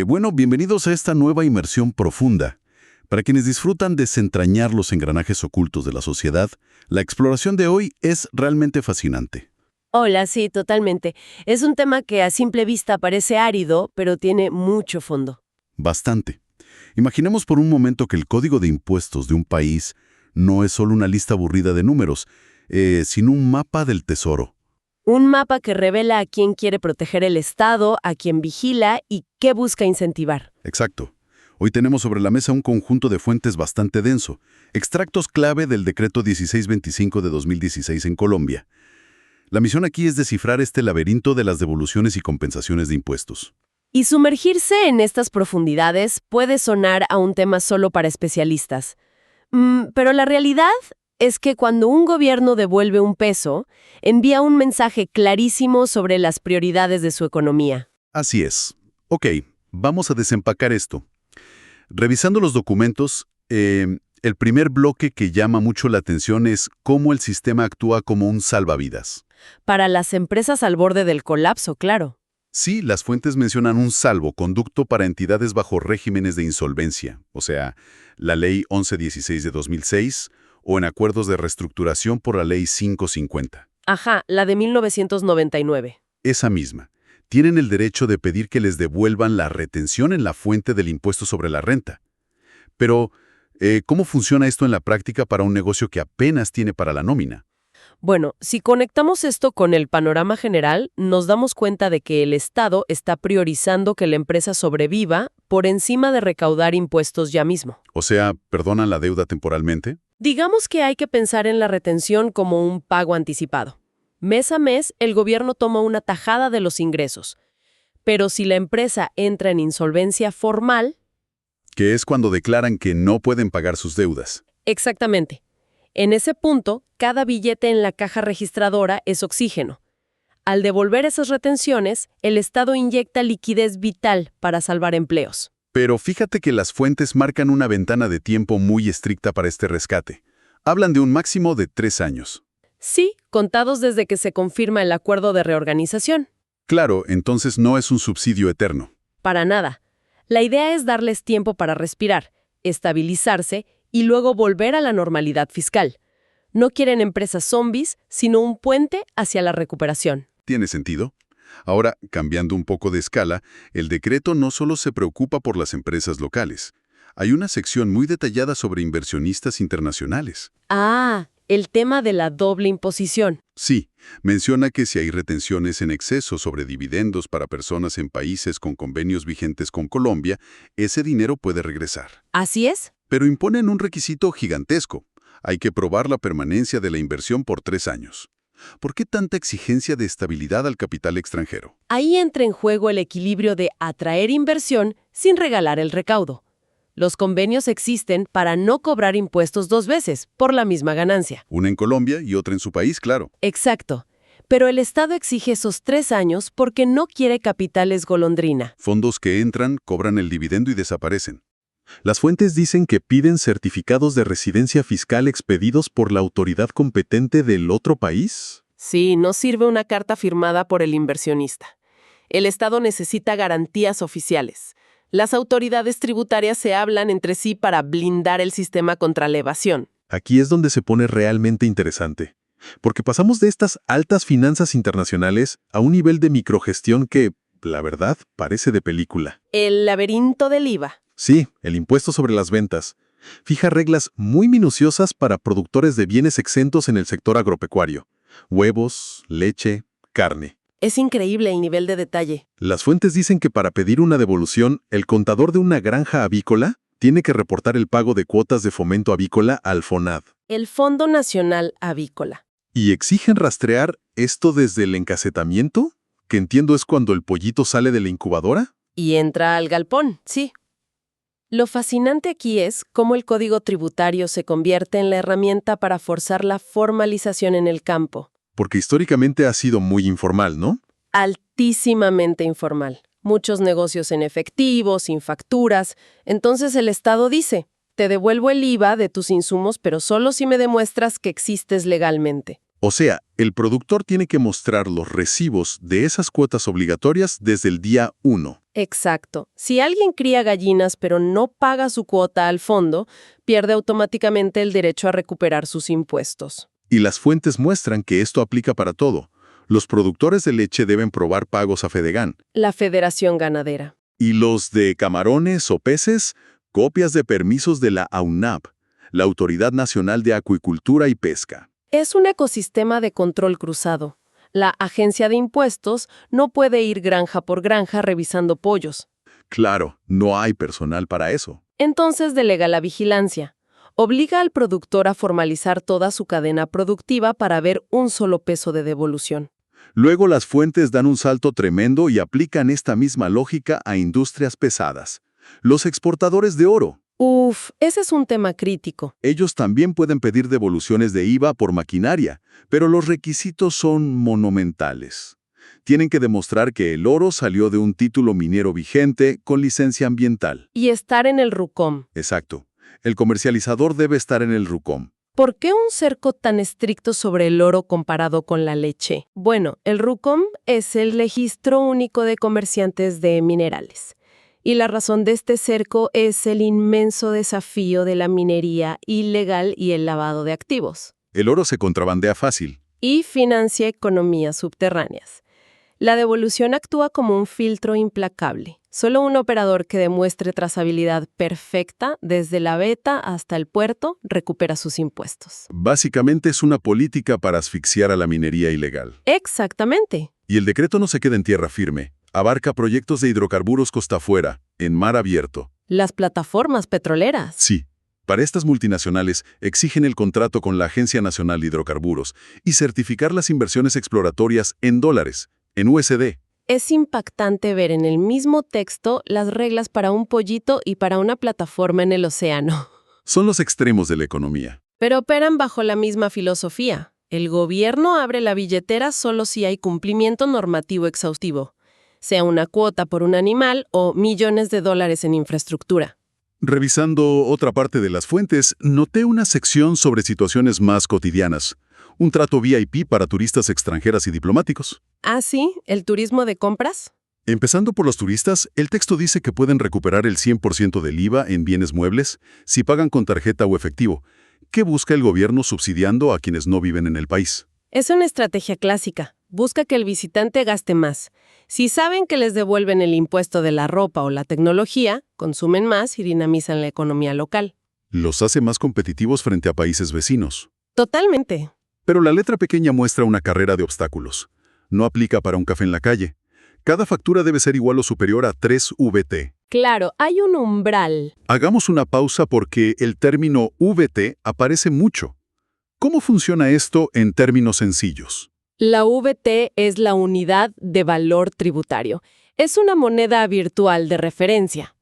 Bueno, bienvenidos a esta nueva inmersión profunda. Para quienes disfrutan desentrañar los engranajes ocultos de la sociedad, la exploración de hoy es realmente fascinante. Hola, sí, totalmente. Es un tema que a simple vista parece árido, pero tiene mucho fondo. Bastante. Imaginemos por un momento que el código de impuestos de un país no es solo una lista aburrida de números, sino un mapa del tesoro. Un mapa que revela a quién quiere proteger el Estado, a quién vigila y qué busca incentivar. Exacto. Hoy tenemos sobre la mesa un conjunto de fuentes bastante denso, extractos clave del decreto 1625 de 2016 en Colombia. La misión aquí es descifrar este laberinto de las devoluciones y compensaciones de impuestos. Y sumergirse en estas profundidades puede sonar a un tema solo para especialistas. Pero la realidad es que cuando un gobierno devuelve un peso, envía un mensaje clarísimo sobre las prioridades de su economía. Así es. Ok, vamos a desempacar esto. Revisando los documentos, el primer bloque que llama mucho la atención es cómo el sistema actúa como un salvavidas. Para las empresas al borde del colapso, claro. Sí, las fuentes mencionan un salvoconducto para entidades bajo regímenes de insolvencia, o sea, la Ley 1116 de 2006 o en acuerdos de reestructuración por la Ley 550. Ajá, la de 1999. Esa misma. Tienen el derecho de pedir que les devuelvan la retención en la fuente del impuesto sobre la renta. Pero, ¿cómo funciona esto en la práctica para un negocio que apenas tiene para la nómina? Bueno, si conectamos esto con el panorama general, nos damos cuenta de que el Estado está priorizando que la empresa sobreviva por encima de recaudar impuestos ya mismo. O sea, ¿perdonan la deuda temporalmente? Digamos que hay que pensar en la retención como un pago anticipado. Mes a mes, el gobierno toma una tajada de los ingresos. Pero si la empresa entra en insolvencia formal... Que es cuando declaran que no pueden pagar sus deudas. Exactamente. En ese punto, cada billete en la caja registradora es oxígeno. Al devolver esas retenciones, el Estado inyecta liquidez vital para salvar empleos. Pero fíjate que las fuentes marcan una ventana de tiempo muy estricta para este rescate. Hablan de un máximo de 3 años. Sí, contados desde que se confirma el acuerdo de reorganización. Claro, entonces no es un subsidio eterno. Para nada. La idea es darles tiempo para respirar, estabilizarse y luego volver a la normalidad fiscal. No quieren empresas zombies, sino un puente hacia la recuperación. ¿Tiene sentido? Ahora, cambiando un poco de escala, el decreto no solo se preocupa por las empresas locales. Hay una sección muy detallada sobre inversionistas internacionales. Ah, el tema de la doble imposición. Sí, menciona que si hay retenciones en exceso sobre dividendos para personas en países con convenios vigentes con Colombia, ese dinero puede regresar. ¿Así es? Pero imponen un requisito gigantesco. Hay que probar la permanencia de la inversión por 3 años. ¿Por qué tanta exigencia de estabilidad al capital extranjero? Ahí entra en juego el equilibrio de atraer inversión sin regalar el recaudo. Los convenios existen para no cobrar impuestos 2 veces por la misma ganancia. Una en Colombia y otra en su país, claro. Exacto. Pero el Estado exige esos 3 años porque no quiere capitales golondrina. Fondos que entran, cobran el dividendo y desaparecen. Las fuentes dicen que piden certificados de residencia fiscal expedidos por la autoridad competente del otro país. Sí, no sirve una carta firmada por el inversionista. El Estado necesita garantías oficiales. Las autoridades tributarias se hablan entre sí para blindar el sistema contra la evasión. Aquí es donde se pone realmente interesante, porque pasamos de estas altas finanzas internacionales a un nivel de microgestión que, la verdad, parece de película. El laberinto del IVA. Sí, el impuesto sobre las ventas. Fija reglas muy minuciosas para productores de bienes exentos en el sector agropecuario. Huevos, leche, carne. Es increíble el nivel de detalle. Las fuentes dicen que para pedir una devolución, el contador de una granja avícola tiene que reportar el pago de cuotas de fomento avícola al FONAD. El Fondo Nacional Avícola. ¿Y exigen rastrear esto desde el encasetamiento? Que entiendo es cuando el pollito sale de la incubadora. Y entra al galpón, sí. Lo fascinante aquí es cómo el código tributario se convierte en la herramienta para forzar la formalización en el campo. Porque históricamente ha sido muy informal, ¿no? Altísimamente informal. Muchos negocios en efectivo, sin facturas. Entonces el Estado dice, te devuelvo el IVA de tus insumos, pero solo si me demuestras que existes legalmente. O sea, el productor tiene que mostrar los recibos de esas cuotas obligatorias desde el día 1. Exacto. Si alguien cría gallinas pero no paga su cuota al fondo, pierde automáticamente el derecho a recuperar sus impuestos. Y las fuentes muestran que esto aplica para todo. Los productores de leche deben probar pagos a Fedegan. La Federación Ganadera. Y los de camarones o peces, copias de permisos de la AUNAP, la Autoridad Nacional de Acuicultura y Pesca. Es un ecosistema de control cruzado. La agencia de impuestos no puede ir granja por granja revisando pollos. Claro, no hay personal para eso. Entonces delega la vigilancia. Obliga al productor a formalizar toda su cadena productiva para ver un solo peso de devolución. Luego las fuentes dan un salto tremendo y aplican esta misma lógica a industrias pesadas. Los exportadores de oro. Ese es un tema crítico. Ellos también pueden pedir devoluciones de IVA por maquinaria, pero los requisitos son monumentales. Tienen que demostrar que el oro salió de un título minero vigente con licencia ambiental. Y estar en el RUCOM. Exacto. El comercializador debe estar en el RUCOM. ¿Por qué un cerco tan estricto sobre el oro comparado con la leche? Bueno, el RUCOM es el Registro Único de Comerciantes de Minerales. Y la razón de este cerco es el inmenso desafío de la minería ilegal y el lavado de activos. El oro se contrabandea fácil. Y financia economías subterráneas. La devolución actúa como un filtro implacable. Solo un operador que demuestre trazabilidad perfecta desde la veta hasta el puerto recupera sus impuestos. Básicamente es una política para asfixiar a la minería ilegal. Exactamente. Y el decreto no se queda en tierra firme. Abarca proyectos de hidrocarburos costa afuera, en mar abierto. Las plataformas petroleras. Sí. Para estas multinacionales exigen el contrato con la Agencia Nacional de Hidrocarburos y certificar las inversiones exploratorias en dólares, en USD. Es impactante ver en el mismo texto las reglas para un pollito y para una plataforma en el océano. Son los extremos de la economía. Pero operan bajo la misma filosofía. El gobierno abre la billetera solo si hay cumplimiento normativo exhaustivo, sea una cuota por un animal o millones de dólares en infraestructura. Revisando otra parte de las fuentes, noté una sección sobre situaciones más cotidianas. Un trato VIP para turistas extranjeras y diplomáticos. ¿Ah, sí? ¿El turismo de compras? Empezando por los turistas, el texto dice que pueden recuperar el 100% del IVA en bienes muebles si pagan con tarjeta o efectivo. ¿Qué busca el gobierno subsidiando a quienes no viven en el país? Es una estrategia clásica. Busca que el visitante gaste más. Si saben que les devuelven el impuesto de la ropa o la tecnología, consumen más y dinamizan la economía local. Los hace más competitivos frente a países vecinos. Totalmente. Pero la letra pequeña muestra una carrera de obstáculos. No aplica para un café en la calle. Cada factura debe ser igual o superior a 3 VT. Claro, hay un umbral. Hagamos una pausa porque el término VT aparece mucho. ¿Cómo funciona esto en términos sencillos? La VT es la unidad de valor tributario. Es una moneda virtual de referencia.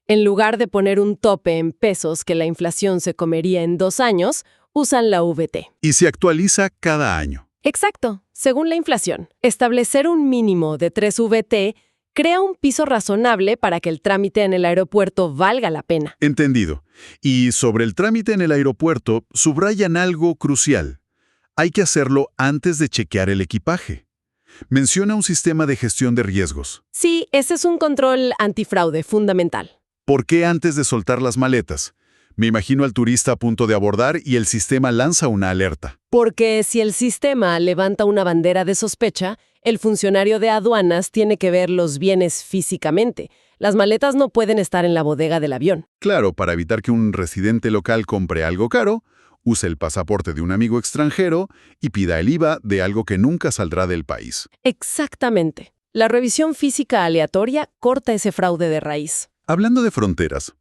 En lugar de poner un tope en pesos que la inflación se comería en 2 años, usan la VT. Y se actualiza cada año. Exacto, según la inflación. Establecer un mínimo de 3 VT crea un piso razonable para que el trámite en el aeropuerto valga la pena. Entendido. Y sobre el trámite en el aeropuerto, subrayan algo crucial. Hay que hacerlo antes de chequear el equipaje. Menciona un sistema de gestión de riesgos. Sí, ese es un control antifraude fundamental. ¿Por qué antes de soltar las maletas? Me imagino al turista a punto de abordar y el sistema lanza una alerta. Porque si el sistema levanta una bandera de sospecha, el funcionario de aduanas tiene que ver los bienes físicamente. Las maletas no pueden estar en la bodega del avión. Claro, para evitar que un residente local compre algo caro, use el pasaporte de un amigo extranjero y pida el IVA de algo que nunca saldrá del país. Exactamente. La revisión física aleatoria corta ese fraude de raíz. Hablando de fronteras,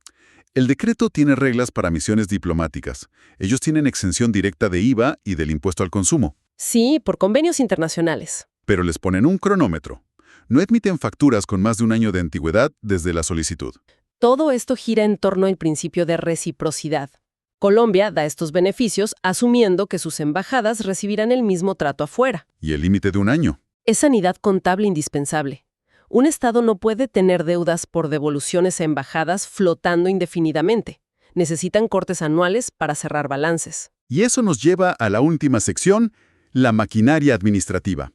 el decreto tiene reglas para misiones diplomáticas. Ellos tienen exención directa de IVA y del impuesto al consumo. Sí, por convenios internacionales. Pero les ponen un cronómetro. No admiten facturas con más de 1 año de antigüedad desde la solicitud. Todo esto gira en torno al principio de reciprocidad. Colombia da estos beneficios asumiendo que sus embajadas recibirán el mismo trato afuera. Y el límite de 1 año. Es sanidad contable indispensable. Un Estado no puede tener deudas por devoluciones a embajadas flotando indefinidamente. Necesitan cortes anuales para cerrar balances. Y eso nos lleva a la última sección, La maquinaria administrativa.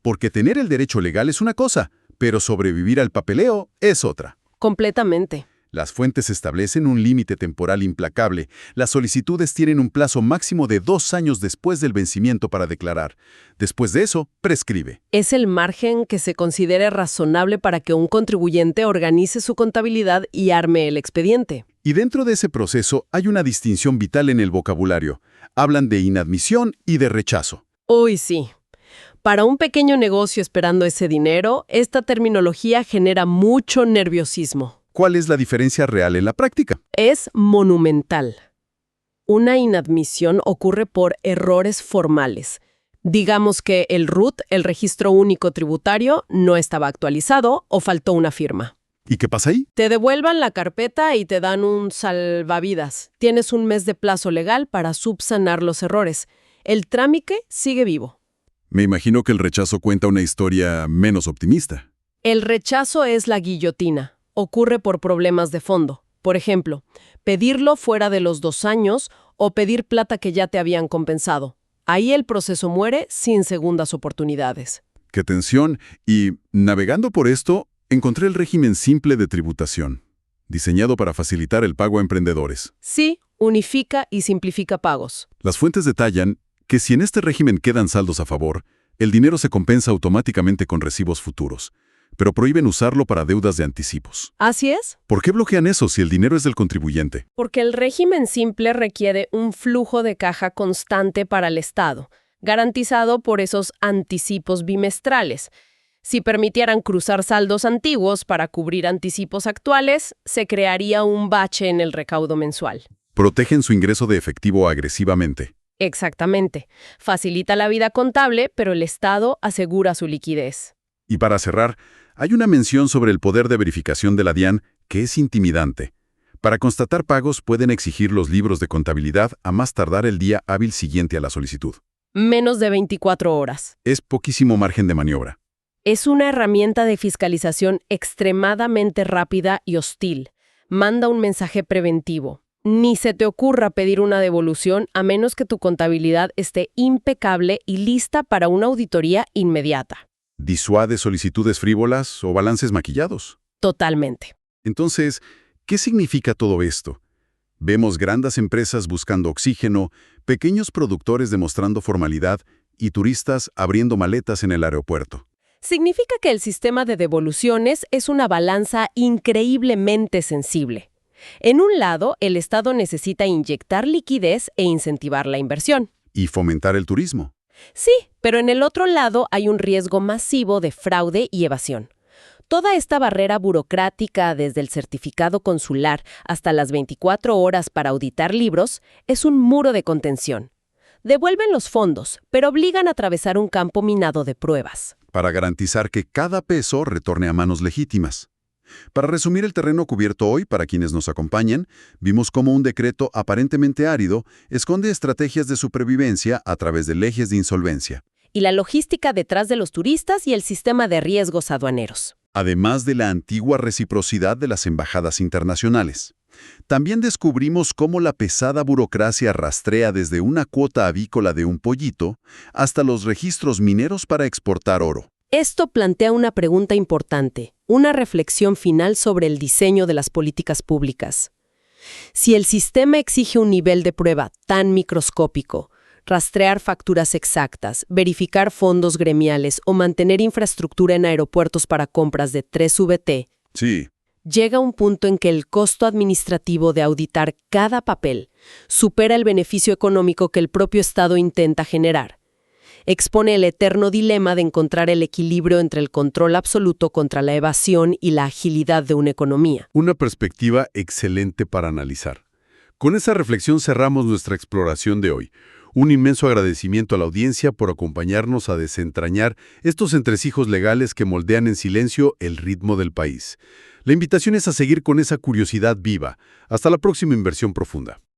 Porque tener el derecho legal es una cosa, pero sobrevivir al papeleo es otra. Completamente. Las fuentes establecen un límite temporal implacable. Las solicitudes tienen un plazo máximo de 2 años después del vencimiento para declarar. Después de eso, prescribe. Es el margen que se considere razonable para que un contribuyente organice su contabilidad y arme el expediente. Y dentro de ese proceso hay una distinción vital en el vocabulario. Hablan de inadmisión y de rechazo. Uy, sí. Para un pequeño negocio esperando ese dinero, esta terminología genera mucho nerviosismo. ¿Cuál es la diferencia real en la práctica? Es monumental. Una inadmisión ocurre por errores formales. Digamos que el RUT, el Registro Único Tributario, no estaba actualizado o faltó una firma. ¿Y qué pasa ahí? Te devuelvan la carpeta y te dan un salvavidas. Tienes un mes de plazo legal para subsanar los errores. El trámite sigue vivo. Me imagino que el rechazo cuenta una historia menos optimista. El rechazo es la guillotina. Ocurre por problemas de fondo. Por ejemplo, pedirlo fuera de los 2 años o pedir plata que ya te habían compensado. Ahí el proceso muere sin segundas oportunidades. ¡Qué tensión! Y, navegando por esto, encontré el régimen simple de tributación, diseñado para facilitar el pago a emprendedores. Sí, unifica y simplifica pagos. Las fuentes detallan que si en este régimen quedan saldos a favor, el dinero se compensa automáticamente con recibos futuros, pero prohíben usarlo para deudas de anticipos. ¿Así es? ¿Por qué bloquean eso si el dinero es del contribuyente? Porque el régimen simple requiere un flujo de caja constante para el Estado, garantizado por esos anticipos bimestrales. Si permitieran cruzar saldos antiguos para cubrir anticipos actuales, se crearía un bache en el recaudo mensual. Protegen su ingreso de efectivo agresivamente. Exactamente. Facilita la vida contable, pero el Estado asegura su liquidez. Y para cerrar, hay una mención sobre el poder de verificación de la DIAN que es intimidante. Para constatar pagos pueden exigir los libros de contabilidad a más tardar el día hábil siguiente a la solicitud. Menos de 24 horas. Es poquísimo margen de maniobra. Es una herramienta de fiscalización extremadamente rápida y hostil. Manda un mensaje preventivo. Ni se te ocurra pedir una devolución a menos que tu contabilidad esté impecable y lista para una auditoría inmediata. ¿Disuade solicitudes frívolas o balances maquillados? Totalmente. Entonces, ¿qué significa todo esto? Vemos grandes empresas buscando oxígeno, pequeños productores demostrando formalidad y turistas abriendo maletas en el aeropuerto. Significa que el sistema de devoluciones es una balanza increíblemente sensible. En un lado, el Estado necesita inyectar liquidez e incentivar la inversión. Y fomentar el turismo. Sí, pero en el otro lado hay un riesgo masivo de fraude y evasión. Toda esta barrera burocrática, desde el certificado consular hasta las 24 horas para auditar libros, es un muro de contención. Devuelven los fondos, pero obligan a atravesar un campo minado de pruebas. Para garantizar que cada peso retorne a manos legítimas. Para resumir el terreno cubierto hoy, para quienes nos acompañan, vimos cómo un decreto aparentemente árido esconde estrategias de supervivencia a través de leyes de insolvencia. Y la logística detrás de los turistas y el sistema de riesgos aduaneros. Además de la antigua reciprocidad de las embajadas internacionales. También descubrimos cómo la pesada burocracia rastrea desde una cuota avícola de un pollito hasta los registros mineros para exportar oro. Esto plantea una pregunta importante, una reflexión final sobre el diseño de las políticas públicas. Si el sistema exige un nivel de prueba tan microscópico, rastrear facturas exactas, verificar fondos gremiales o mantener infraestructura en aeropuertos para compras de 3VT, Sí. llega un punto en que el costo administrativo de auditar cada papel supera el beneficio económico que el propio Estado intenta generar. Expone el eterno dilema de encontrar el equilibrio entre el control absoluto contra la evasión y la agilidad de una economía. Una perspectiva excelente para analizar. Con esa reflexión cerramos nuestra exploración de hoy. Un inmenso agradecimiento a la audiencia por acompañarnos a desentrañar estos entresijos legales que moldean en silencio el ritmo del país. La invitación es a seguir con esa curiosidad viva. Hasta la próxima Inversión Profunda.